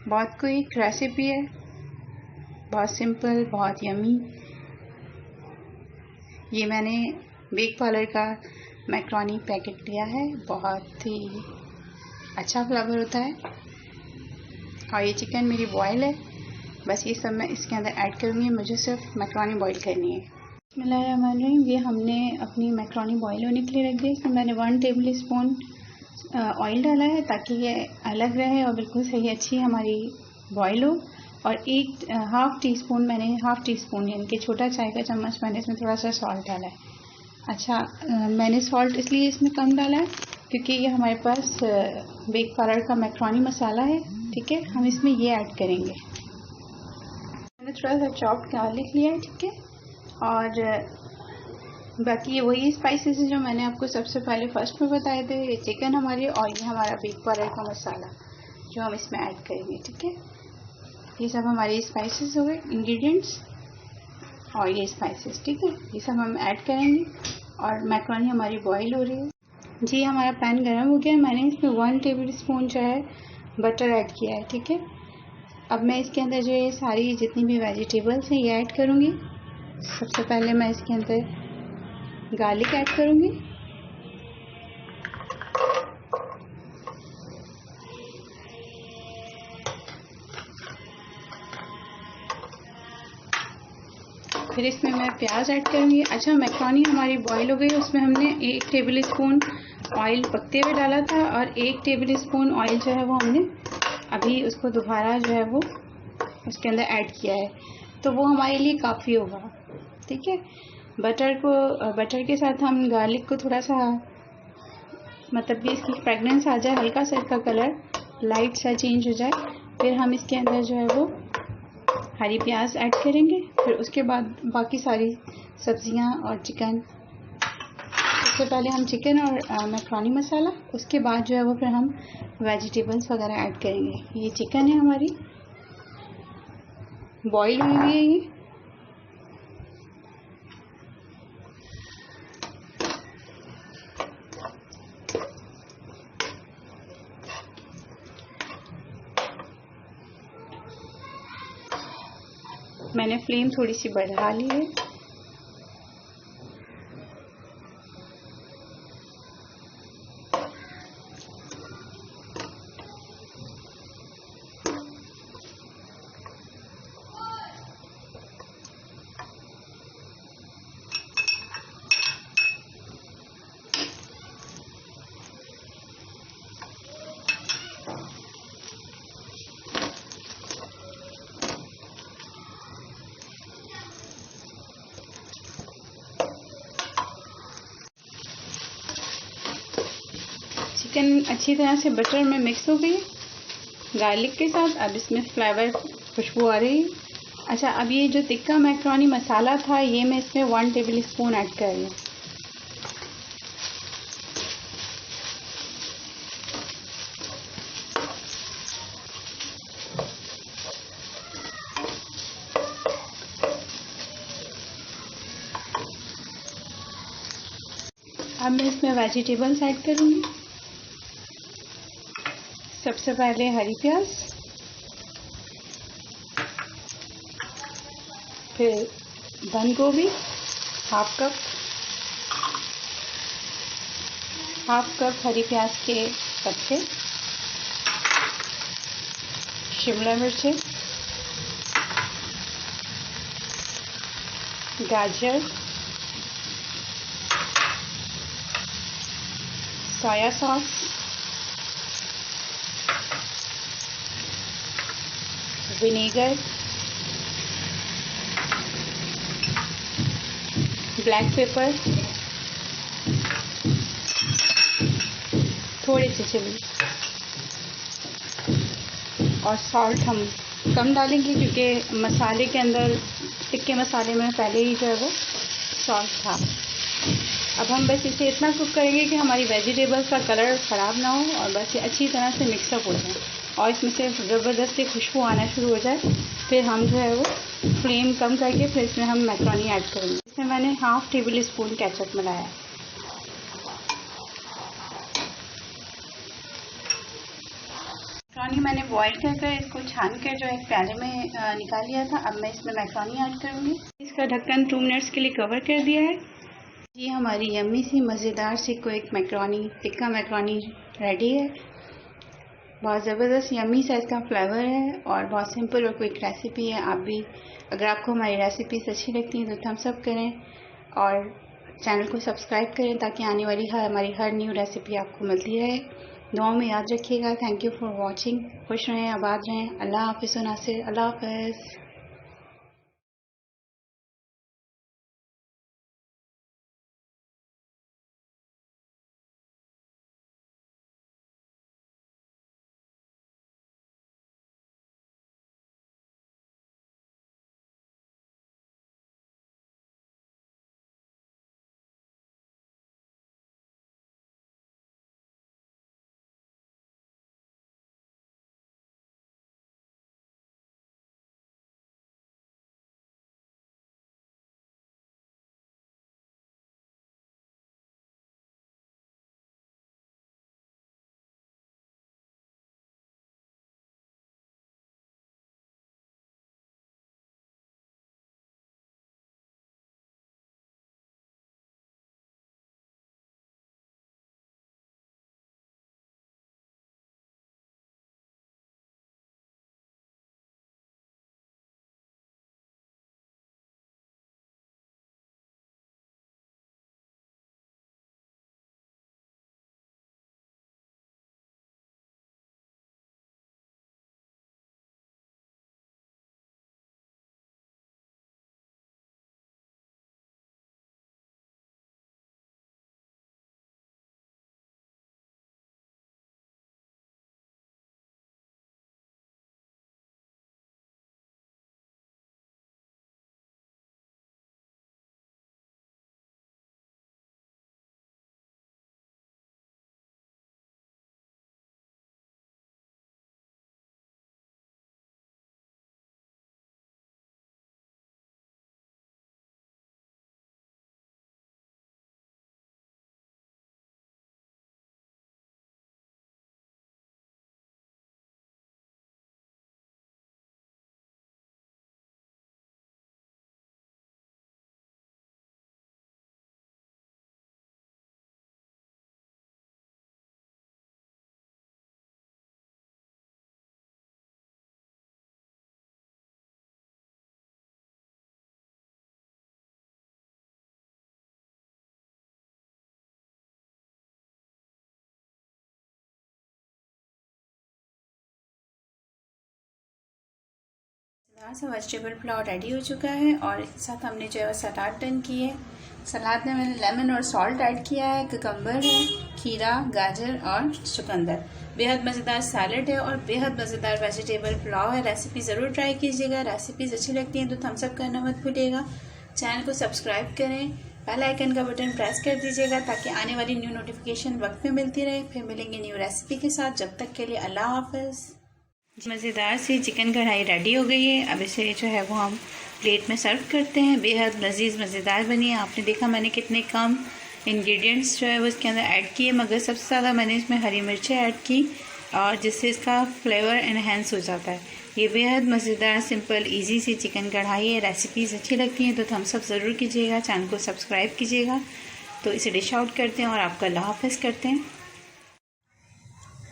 बहुत क्विक रेसिपी है, बहुत सिंपल, बहुत यम्मी। ये मैंने बेक पार्लर का मैक्रोनी पैकेट लिया है, बहुत ही अच्छा फ्लेवर होता है। और ये चिकन मेरी बॉयल है, बस ये सब मैं इसके अंदर ऐड करूँगी। मुझे सिर्फ मैक्रोनी बॉईल करनी है। बिस्मिल्लाहिर्रहमानिर्रहीम। ये हमने अपनी मैक्रोनी बॉईल होने के लिए रख दी। इसमें मैंने 1 टेबल स्पून ऑयल डाला है ताकि ये अलग रहे और बिल्कुल सही अच्छी हमारी बॉईल हो। और हाफ़ टी स्पून यानी कि छोटा चाय का चम्मच मैंने इसमें थोड़ा सा सॉल्ट डाला है। अच्छा, मैंने सॉल्ट इसलिए इसमें कम डाला है क्योंकि ये हमारे पास बेक पार्लर का मैक्रोनी मसाला है। ठीक है, हम इसमें ये ऐड करेंगे। मैंने थोड़ा सा चॉप्ड गार्लिक लिया है। ठीक है, और बाकी ये वही स्पाइसेस है जो मैंने आपको सबसे पहले फर्स्ट में बताए थे। ये चिकन हमारी और ये हमारा बेक पार्लर का मसाला जो हम इसमें ऐड करेंगे। ठीक है, ये सब हमारे स्पाइसेस हो गए, इंग्रेडिएंट्स और ये स्पाइसेस। ठीक है, ये सब हम ऐड करेंगे और मैक्रोनी हमारी बॉईल हो रही है। जी, हमारा पैन गर्म हो गया है। मैंने इसमें 1 टेबल स्पून जो है बटर ऐड किया है। ठीक है, अब मैं इसके अंदर जो ये सारी जितनी भी वेजिटेबल्स हैं ये ऐड करूँगी। सबसे पहले मैं इसके अंदर गार्लिक ऐड करूँगी, फिर इसमें मैं प्याज ऐड करूँगी। अच्छा, मैक्रोनी हमारी बॉईल हो गई, उसमें हमने 1 टेबल स्पून ऑयल पकते हुए डाला था और 1 टेबल स्पून ऑयल जो है वो हमने अभी उसको दोबारा जो है वो उसके अंदर ऐड किया है, तो वो हमारे लिए काफ़ी होगा। ठीक है, बटर के साथ हम गार्लिक को थोड़ा सा, मतलब कि इसकी फ्रेगनेंस आ जाए, हल्का सा इसका कलर लाइट सा चेंज हो जाए, फिर हम इसके अंदर जो है वो हरी प्याज ऐड करेंगे। फिर उसके बाद बाकी सारी सब्जियां और चिकन। सबसे पहले हम चिकन और मैक्रोनी मसाला, उसके बाद जो है वो फिर हम वेजिटेबल्स वगैरह ऐड करेंगे। ये चिकन है हमारी, बॉईल हुई हुई है ये। मैंने फ्लेम थोड़ी सी बढ़ा ली है। चिकन अच्छी तरह से बटर में मिक्स हो गई गार्लिक के साथ। अब इसमें फ्लेवर खुशबू आ रही है। अच्छा, अब ये जो तिक्का मैक्रोनी मसाला था, ये मैं इसमें 1 टेबल स्पून ऐड कर रही हूँ। अब मैं इसमें वेजिटेबल्स ऐड करूँगी। सबसे पहले हरी प्याज, फिर बंद गोभी हाफ कप हरी प्याज के पत्ते, शिमला मिर्चें, गाजर, soya sauce, vinegar, black pepper, थोड़े से चिली और सॉल्ट हम कम डालेंगे क्योंकि मसाले के अंदर, टिक्के मसाले में पहले ही जो है वो सॉल्ट था। अब हम बस इसे इतना कुक करेंगे कि हमारी वेजिटेबल्स का कलर ख़राब ना हो और बस ये अच्छी तरह से मिक्सअप हो जाए और इसमें से ज़बरदस्ती खुशबू आना शुरू हो जाए। फिर हम जो है वो फ्लेम कम करके फिर इसमें हम मैक्रोनी ऐड करेंगे। इसमें मैंने हाफ़ टेबल स्पून केचप मिलाया है। मैक्रोनी मैंने बॉईल कर इसको छान कर जो एक प्याले में निकाल लिया था। अब मैं इसमें मैक्रोनी ऐड करूँगी। इसका ढक्कन 2 मिनट्स के लिए कवर कर दिया है। ये हमारी यम्मी सी मज़ेदार सी quick macaroni, tikka macaroni ready है। बहुत ज़बरदस्त यम्मी सा इसका फ्लेवर है और बहुत सिंपल और क्विक रेसिपी है। आप भी, अगर आपको हमारी रेसिपीज अच्छी लगती हैं तो थम्स अप करें और चैनल को सब्सक्राइब करें ताकि आने वाली हमारी हर न्यू रेसिपी आपको मिलती रहे। दुआओं में याद रखिएगा। Thank you for watching. खुश रहें, आबाद रहें। अल्लाह हाफ़िज़ नासिर। अल्लाह हाफ़िज़। यहाँ से वेजिटेबल पुलाव रेडी हो चुका है और इसके साथ हमने जो है सलाद डन की है। सलाद में मैंने लेमन और सॉल्ट ऐड किया है, कुकम्बर है, खीरा, गाजर और चुकंदर। बेहद मज़ेदार सैलड है और बेहद मज़ेदार वेजिटेबल पुलाव है। रेसिपी ज़रूर ट्राई कीजिएगा। रेसिपीज़ अच्छी लगती हैं तो थम्स अप करना मत भूलिएगा। चैनल को सब्सक्राइब करें, बेल आइकन का बटन प्रेस कर दीजिएगा ताकि आने वाली न्यू नोटिफिकेशन वक्त में मिलती रहे। फिर मिलेंगे न्यू रेसिपी के साथ। जब तक के लिए अल्लाह हाफ़िज़। मज़ेदार सी चिकन कढ़ाई रेडी हो गई है। अब इसे जो है वो हम प्लेट में सर्व करते हैं। बेहद लजीज मज़ेदार बनी है। आपने देखा मैंने कितने कम इंग्रेडिएंट्स जो है वो इसके अंदर ऐड किए, मगर सबसे ज़्यादा मैंने इसमें हरी मिर्चें ऐड की और जिससे इसका फ्लेवर इन्हेंस हो जाता है। ये बेहद मज़ेदार सिंपल इजी सी चिकन कढ़ाई है। रेसिपीज़ अच्छी लगती हैं तो थम्स अप ज़रूर कीजिएगा, चैनल को सब्सक्राइब कीजिएगा। तो इसे डिश आउट करते हैं और आपका अल्लाह हाफ़िज़ करते हैं।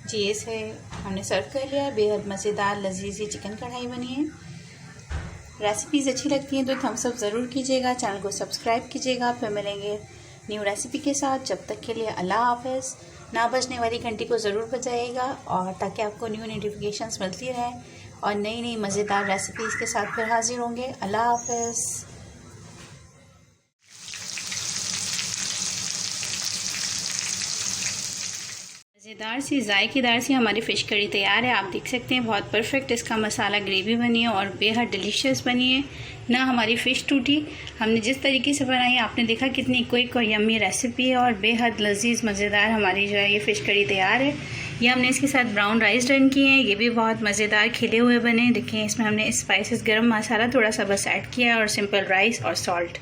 जी इसे हमने सर्व कर लिया है। बेहद मज़ेदार लजीज़ चिकन कढ़ाई बनी है। रेसिपीज़ अच्छी लगती हैं तो थम्स अप ज़रूर कीजिएगा, चैनल को सब्सक्राइब कीजिएगा। फिर मिलेंगे न्यू रेसिपी के साथ। जब तक के लिए अल्लाह हाफ़िज़। ना बजने वाली घंटी को ज़रूर बजाइएगा और ताकि आपको न्यू नोटिफिकेशंस मिलती रहें और नई नई मज़ेदार रेसिपीज़ के साथ फिर हाजिर होंगे। अल्लाह हाफ़िज़। मज़ेदार सी जायकेदार सी हमारी फ़िश करी तैयार है। आप देख सकते हैं बहुत परफेक्ट इसका मसाला ग्रेवी बनी है और बेहद डिलीशियस बनी है। ना हमारी फ़िश टूटी। हमने जिस तरीके से बनाई आपने देखा कितनी क्विक और यम्मी रेसिपी है और बेहद लजीज मज़ेदार हमारी जो है ये फ़िश करी तैयार है। ये हमने इसके साथ ब्राउन राइस डन किए हैं। ये भी बहुत मज़ेदार खिले हुए बने। देखिए इसमें हमने स्पाइसेस गरम मसाला थोड़ा सा बस ऐड किया है और सिंपल राइस और सॉल्ट।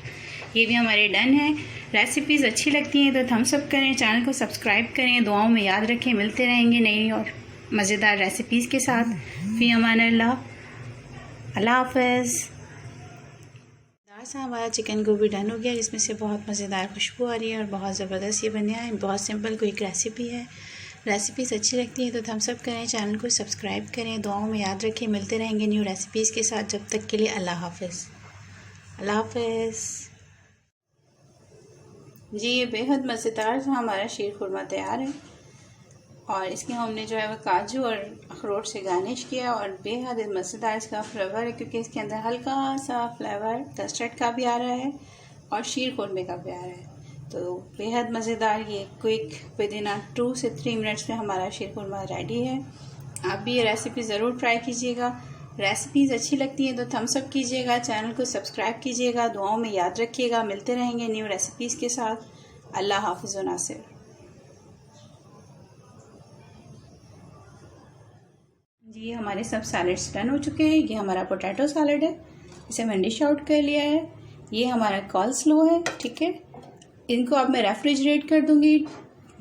ये भी हमारे डन है। रेसिपीज़ अच्छी लगती हैं तो थम्स अप करें, चैनल को सब्सक्राइब करें, दुआओं में याद रखें। मिलते रहेंगे नई और मज़ेदार रेसिपीज़ के साथ। फ़ी अमान अल्लाह। अल्लाह हाफ़िज़। सा हमारा चिकन गोभी डन हो गया जिसमें से बहुत मज़ेदार खुशबू आ रही है और बहुत ज़बरदस्त ये बन गया है। बहुत सिंपल क्विक रेसिपी है। रेसिपीज़ अच्छी लगती हैं तो थम्स अप करें, चैनल को सब्सक्राइब करें, दुआओं में याद रखें। मिलते रहेंगे न्यू रेसिपीज़ के साथ। जब तक के लिए अल्लाह हाफ़िज़। अल्लाह हाफ़िज़। जी ये बेहद मज़ेदार हमारा शीर खुरमा तैयार है और इसके हमने जो है वो काजू और अखरोट से गार्निश किया और बेहद मज़ेदार इसका फ्लेवर है क्योंकि इसके अंदर हल्का सा फ्लेवर कस्टर्ड का भी आ रहा है और शीर खुरमे का भी आ रहा है। तो बेहद मज़ेदार ये क्विक विद इन 2 से 3 मिनट्स में हमारा शीर खुरमा रेडी है। आप भी ये रेसिपी ज़रूर ट्राई कीजिएगा। रेसिपीज़ अच्छी लगती हैं तो थम्स अप कीजिएगा, चैनल को सब्सक्राइब कीजिएगा, दुआओं में याद रखिएगा। मिलते रहेंगे न्यू रेसिपीज़ के साथ। अल्लाह हाफ़िज़ व नासिर। जी हमारे सब सैलड्स डन हो चुके हैं। ये हमारा पोटैटो सैलड है, इसे मैंने डिश आउट कर लिया है। ये हमारा कॉल्स्लो है, ठीक है। इनको अब मैं रेफ्रिजरेट कर दूँगी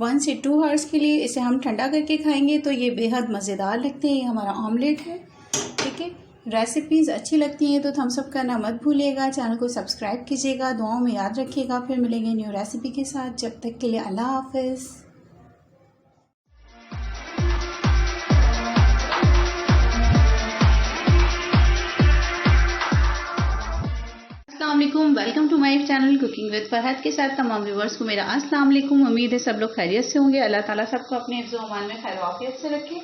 1 से 2 आवर्स के लिए। इसे हम ठंडा करके खाएंगे तो ये बेहद मज़ेदार लगते हैं। ये हमारा ऑमलेट है, ठीक है। रेसिपीज़ अच्छी लगती हैं तो थम्स अप करना मत भूलिएगा, चैनल को सब्सक्राइब कीजिएगा, दुआओं में याद रखिएगा। फिर मिलेंगे न्यू रेसिपी के साथ। जब तक के लिए अल्लाह हाफ़िज़। अस्सलामुअलैकुम, welcome to my channel cooking with Farhat के साथ तमाम व्यूवर्स को मेरा अस्सलाम वालेकुम। उम्मीद है सब लोग खैरियत से होंगे। अल्लाह ताला सबको अपने हिफ्ज़ व अमान में खैर वाफ़ियत से रखे।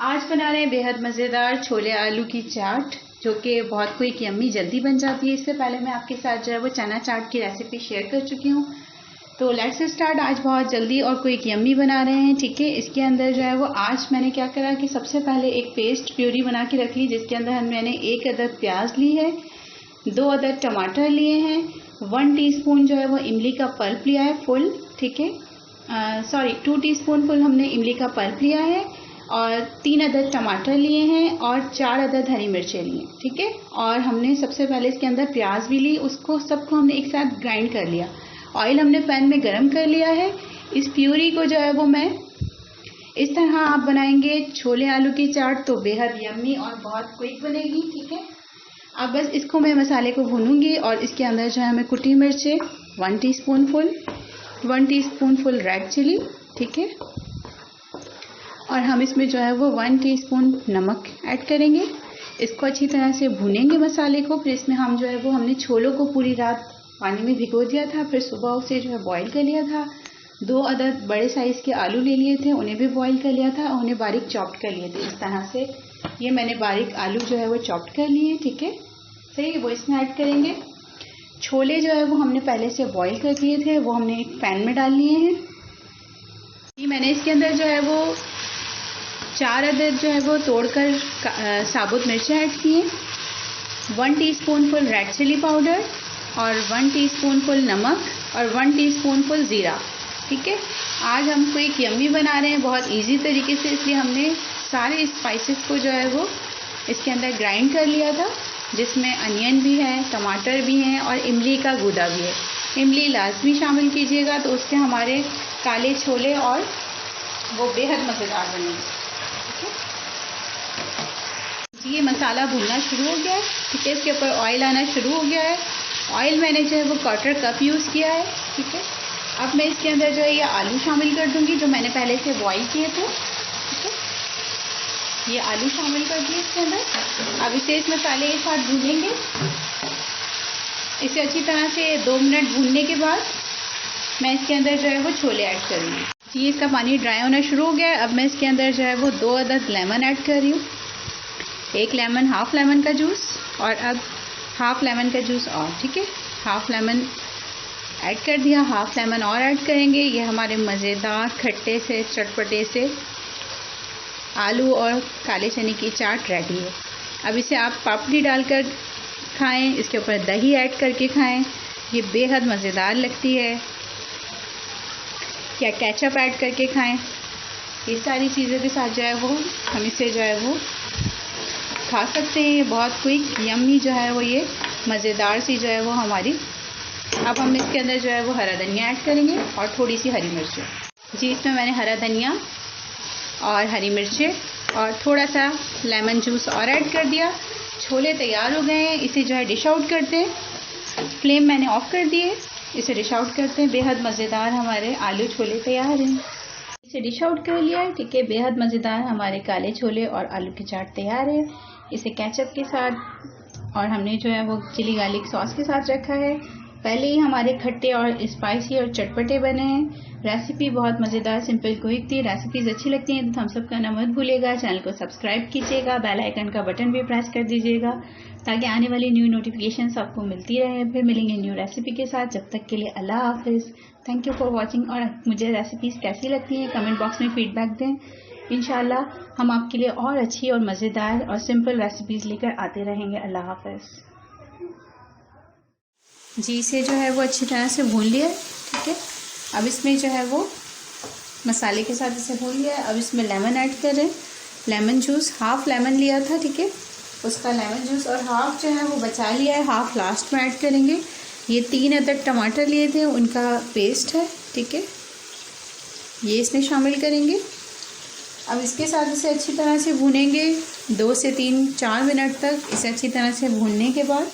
आज बना रहे हैं बेहद मज़ेदार छोले आलू की चाट जो कि बहुत क्विक यम्मी जल्दी बन जाती है। इससे पहले मैं आपके साथ जो है वो चना चाट की रेसिपी शेयर कर चुकी हूँ। तो लेट्स स्टार्ट। आज बहुत जल्दी और क्विक यम्मी बना रहे हैं, ठीक है। इसके अंदर जो है वो आज मैंने क्या करा कि सबसे पहले एक पेस्ट प्यूरी बना के रख ली जिसके अंदर मैंने 1 अदद प्याज ली है, 2 अदद टमाटर लिए हैं, 1 टीस्पून जो है वो इमली का पल्प लिया है फुल, ठीक है। 2 टीस्पून फुल हमने इमली का पल्प लिया है और 3 अदद टमाटर लिए हैं और 4 अदद हरी मिर्चें लिए, ठीक है। और हमने सबसे पहले इसके अंदर प्याज भी ली, उसको सबको हमने एक साथ ग्राइंड कर लिया। ऑयल हमने पैन में गरम कर लिया है। इस प्यूरी को जो है वो मैं इस तरह आप बनाएंगे छोले आलू की चाट तो बेहद यम्मी और बहुत क्विक बनेगी, ठीक है। अब बस इसको मैं मसाले को भूनूंगी और इसके अंदर जो है मैं कुटी मिर्चें 1 teaspoon full, 1 teaspoon full red chilli, ठीक है। और हम इसमें जो है वो 1 टीस्पून नमक ऐड करेंगे। इसको अच्छी तरह से भूनेंगे मसाले को। फिर इसमें हम जो है वो हमने छोलों को पूरी रात पानी में भिगो दिया था, फिर सुबह उसे जो है बॉईल कर लिया था। 2 बड़े साइज़ के आलू ले लिए थे, उन्हें भी बॉईल कर लिया था और उन्हें बारीक चॉप्ड कर लिए थे इस तरह से। ये मैंने बारीक आलू जो है वो चॉप्ड कर लिए, ठीक है, सही, वो इसमें ऐड करेंगे। छोले जो है वो हमने पहले से बॉईल कर दिए थे, वो हमने एक पैन में डाल लिए हैं। ये मैंने इसके अंदर जो है वो 4 अदद जो है वो तोड़कर साबुत मिर्चें ऐड की हैं, 1 टीस्पूनफुल रेड चिली पाउडर और 1 टीस्पूनफुल नमक और 1 टीस्पूनफुल ज़ीरा, ठीक है। आज हम कोई यम्मी बना रहे हैं बहुत इजी तरीके से, इसलिए हमने सारे स्पाइसेस को जो है वो इसके अंदर ग्राइंड कर लिया था, जिसमें अनियन भी है, टमाटर भी हैं और इमली का गूदा भी है। इमली लाजमी शामिल कीजिएगा, तो उससे हमारे काले छोले और वो बेहद मज़ेदार बनेंगे, ठीक है। ये मसाला भुनना शुरू हो गया है, ठीक है, इसके ऊपर ऑयल आना शुरू हो गया है। ऑयल मैंने जो है वो 1/4 कप यूज़ किया है, ठीक है। अब मैं इसके अंदर जो है ये आलू शामिल कर दूंगी जो मैंने पहले से बॉईल किए थे, ठीक है। ये आलू शामिल कर दिए इसके अंदर। अब इसे इस मसाले के साथ भूनेंगे। इसे अच्छी तरह से 2 मिनट भूनने के बाद मैं इसके अंदर जो है वो छोले ऐड करूँगी। जी, इसका पानी ड्राई होना शुरू हो गया है। अब मैं इसके अंदर जो है वो 2 अदद लेमन ऐड कर रही हूँ, 1 लेमन, हाफ लेमन का जूस, और अब हाफ लेमन का जूस और, ठीक है, हाफ लेमन ऐड कर दिया, हाफ लेमन और ऐड करेंगे। ये हमारे मज़ेदार खट्टे से चटपटे से आलू और काले चने की चाट रेडी है। अब इसे आप पापड़ी डालकर खाएं, इसके ऊपर दही ऐड करके खाएं, ये बेहद मज़ेदार लगती है, या केचप ऐड करके खाएं। ये सारी चीज़ों के साथ जो है वो हम इसे जो है वो खा सकते हैं। ये बहुत क्विक यम्मी जो है वो ये मज़ेदार सी जो है वो हमारी। अब हम इसके अंदर जो है वो हरा धनिया ऐड करेंगे और थोड़ी सी हरी मिर्चें। जी, इसमें मैंने हरा धनिया और हरी मिर्चें और थोड़ा सा लेमन जूस और ऐड कर दिया। छोले तैयार हो गए हैं, इसे जो है डिश आउट करते हैं। फ्लेम मैंने ऑफ कर दी है, इसे डिश आउट करते हैं। बेहद मज़ेदार हमारे आलू छोले तैयार हैं। इसे डिश आउट कर लिया है, ठीक है। बेहद मज़ेदार हमारे काले छोले और आलू की चाट तैयार है। इसे केचप के साथ और हमने जो है वो चिली गार्लिक सॉस के साथ रखा है। पहले ही हमारे खट्टे और स्पाइसी और चटपटे बने हैं। रेसिपी बहुत मज़ेदार सिंपल क्विक थी। रेसिपीज़ अच्छी लगती हैं तो थम्स अप करना मत भूलिएगा। चैनल को सब्सक्राइब कीजिएगा, बेल आइकन का बटन भी प्रेस कर दीजिएगा ताकि आने वाली न्यू नोटिफिकेशंस आपको मिलती रहे। फिर मिलेंगे न्यू रेसिपी के साथ। जब तक के लिए अल्लाह हाफिज़। Thank you for watching. और मुझे रेसिपीज़ कैसी लगती हैं कमेंट बॉक्स में फ़ीडबैक दें। इंशाल्लाह हम आपके लिए और अच्छी और मज़ेदार और सिंपल रेसिपीज़ लेकर आते रहेंगे। अल्लाह हाफिज़। जी, इसे जो है वो अच्छी तरह से भून लिया, ठीक है। अब इसमें जो है वो मसाले के साथ इसे भून लिया है। अब इसमें लेमन ऐड करें। लेमन जूस हाफ लेमन लिया था, ठीक है, उसका लेमन जूस और हाफ जो है वो बचा लिया है, हाफ लास्ट में ऐड करेंगे। ये 3 अदद टमाटर लिए थे, उनका पेस्ट है, ठीक है, ये इसमें शामिल करेंगे। अब इसके साथ इसे अच्छी तरह से भूनेंगे 2 से 3-4 मिनट तक। इसे अच्छी तरह से भूनने के बाद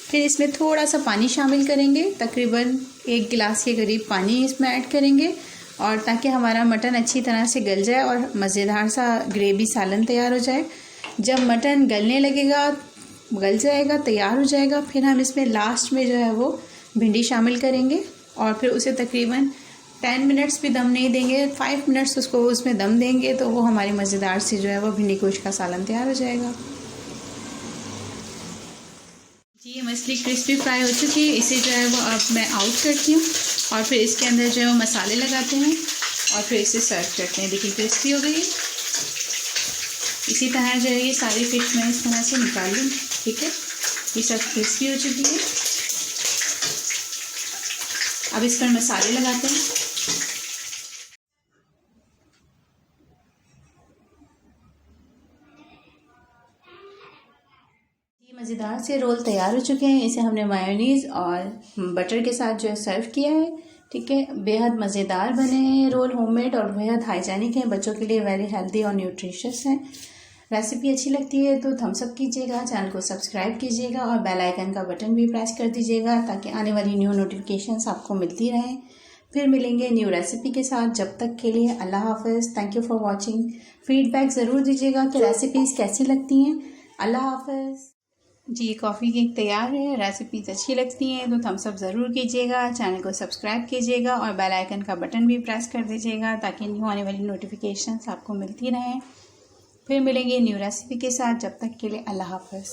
फिर इसमें थोड़ा सा पानी शामिल करेंगे, तकरीबन 1 गिलास के करीब पानी इसमें ऐड करेंगे, और ताकि हमारा मटन अच्छी तरह से गल जाए और मज़ेदार सा ग्रेवी सालन तैयार हो जाए। जब मटन गलने लगेगा, गल जाएगा, तैयार हो जाएगा, फिर हम इसमें लास्ट में जो है वो भिंडी शामिल करेंगे और फिर उसे तकरीबन 10 मिनट्स भी दम नहीं देंगे, 5 मिनट्स उसको उसमें दम देंगे तो वो हमारी मज़ेदार सी जो है वो भिंडी गोश्त का सालन तैयार हो जाएगा। जी, ये मछली क्रिस्पी फ्राई हो चुकी है। इसे जो है वो अब मैं आउट करती हूँ और फिर इसके अंदर जो है वो मसाले लगाते हैं और फिर इसे सर्व करते हैं। देखिए क्रिस्पी हो गई है। इसी तरह जो है ये सारी फिश मैं इस तरह से निकाल लूँ, ठीक है। ये सब क्रिस्पी हो चुकी है। अब इस पर मसाले लगाते हैं। मज़ेदार से रोल तैयार हो चुके हैं। इसे हमने मायोनीज़ और बटर के साथ जो है सर्व किया है, ठीक है। बेहद मज़ेदार बने हैं रोल, होममेड और बेहद हाइजेनिक हैं, बच्चों के लिए वेरी हेल्दी और न्यूट्रिशियस हैं। रेसिपी अच्छी लगती है तो थम्स अप कीजिएगा, चैनल को सब्सक्राइब कीजिएगा और बेल आइकन का बटन भी प्रेस कर दीजिएगा ताकि आने वाली न्यू नोटिफिकेशंस आपको मिलती रहें। फिर मिलेंगे न्यू रेसिपी के साथ। जब तक के लिए अल्लाह हाफिज़। Thank you for watching. Feedback ज़रूर दीजिएगा कि रेसिपीज़ कैसी लगती हैं। अल्लाह हाफिज़। जी, कॉफ़ी केक तैयार है। रेसिपीज़ अच्छी लगती हैं तो थम्स अप ज़रूर कीजिएगा, चैनल को सब्सक्राइब कीजिएगा और बेल आइकन का बटन भी प्रेस कर दीजिएगा ताकि न्यू आने वाली नोटिफिकेशंस आपको मिलती रहें। फिर मिलेंगे न्यू रेसिपी के साथ। जब तक के लिए अल्लाह हाफ़िज़।